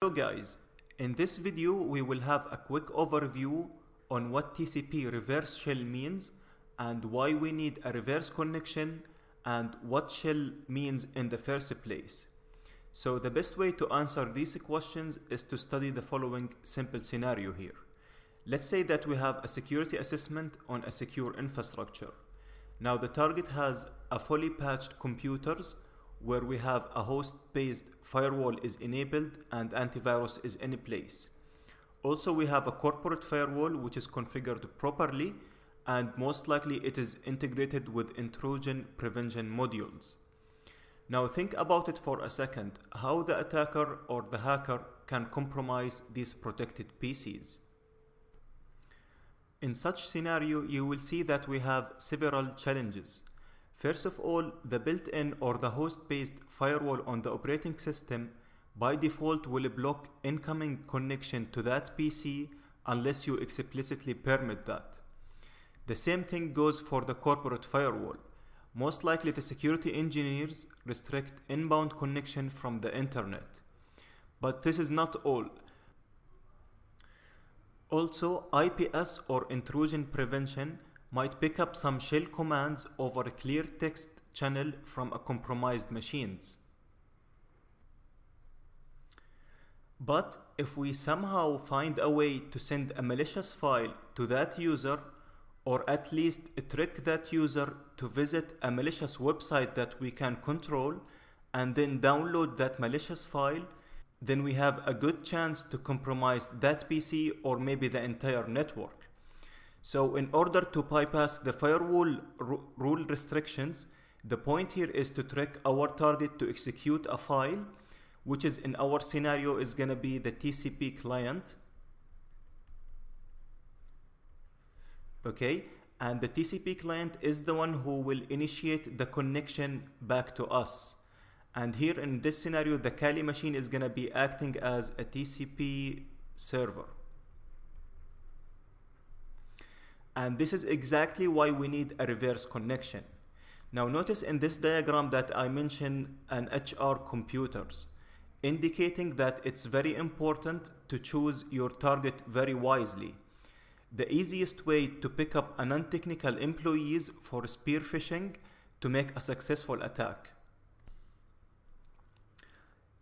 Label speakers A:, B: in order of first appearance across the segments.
A: Hello guys, in this video we will have a quick overview on what TCP reverse shell means and why we need a reverse connection and what shell means in the first place. So the best way to answer these questions is to study the following simple scenario here. Let's say that we have a security assessment on a secure infrastructure. Now the target has a fully patched computers where we have a host-based firewall is enabled and antivirus is in place. Also, we have a corporate firewall which is configured properly and most likely it is integrated with intrusion prevention modules. Now think about it for a second, how the attacker or the hacker can compromise these protected PCs. In such scenario, you will see that we have several challenges. First of all, the built-in or the host-based firewall on the operating system by default will block incoming connection to that PC unless you explicitly permit that. The same thing goes for the corporate firewall. Most likely the security engineers restrict inbound connection from the internet. But this is not all. Also, IPS or intrusion prevention might pick up some shell commands over a clear text channel from a compromised machines. But if we somehow find a way to send a malicious file to that user, or at least trick that user to visit a malicious website that we can control and then download that malicious file, then we have a good chance to compromise that PC or maybe the entire network. So in order to bypass the firewall rule restrictions, the point here is to trick our target to execute a file, which is in our scenario is going to be the TCP client. Okay, and the TCP client is the one who will initiate the connection back to us. And here in this scenario, the Kali machine is going to be acting as a TCP server. And this is exactly why we need a reverse connection. Now notice in this diagram that I mentioned an HR computers, indicating that it's very important to choose your target very wisely. The easiest way to pick up a non-technical employees for spear phishing to make a successful attack.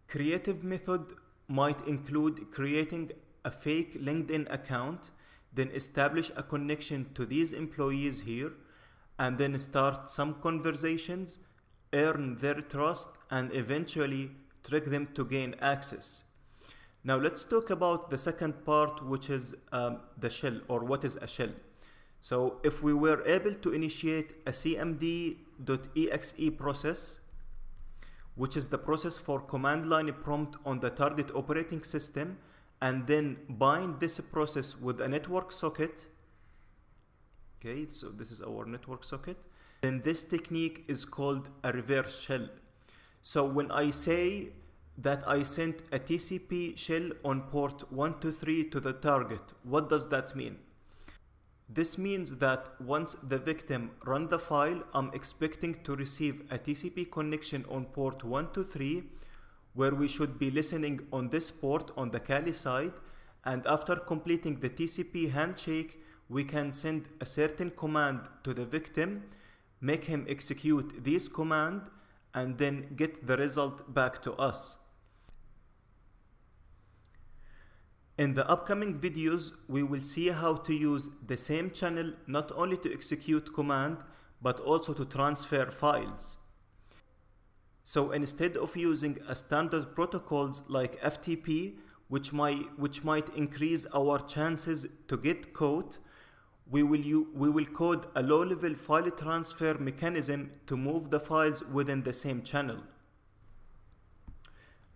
A: Creative method might include creating a fake LinkedIn account, then establish a connection to these employees here, and then start some conversations, earn their trust, and eventually trick them to gain access. Now let's talk about the second part, which is the shell, or what is a shell. So if we were able to initiate a cmd.exe process, which is the process for command line prompt on the target operating system, and then bind this process with a network socket. Okay, so this is our network socket. Then this technique is called a reverse shell. So when I say that I sent a TCP shell on port 123 to the target, what does that mean? This means that once the victim runs the file, I'm expecting to receive a TCP connection on port 123, where we should be listening on this port on the Kali side, and after completing the TCP handshake, we can send a certain command to the victim, make him execute this command, and then get the result back to us. In the upcoming videos, we will see how to use the same channel not only to execute command, but also to transfer files. So instead of using a standard protocols like FTP, which might increase our chances to get caught, we will code a low-level file transfer mechanism to move the files within the same channel.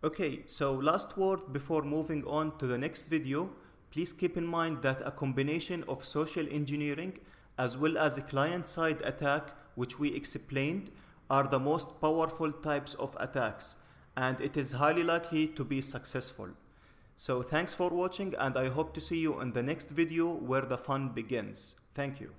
A: Okay, so last word before moving on to the next video, please keep in mind that a combination of social engineering as well as a client-side attack, which we explained, are the most powerful types of attacks, and it is highly likely to be successful. So thanks for watching, and I hope to see you in the next video where the fun begins. Thank you.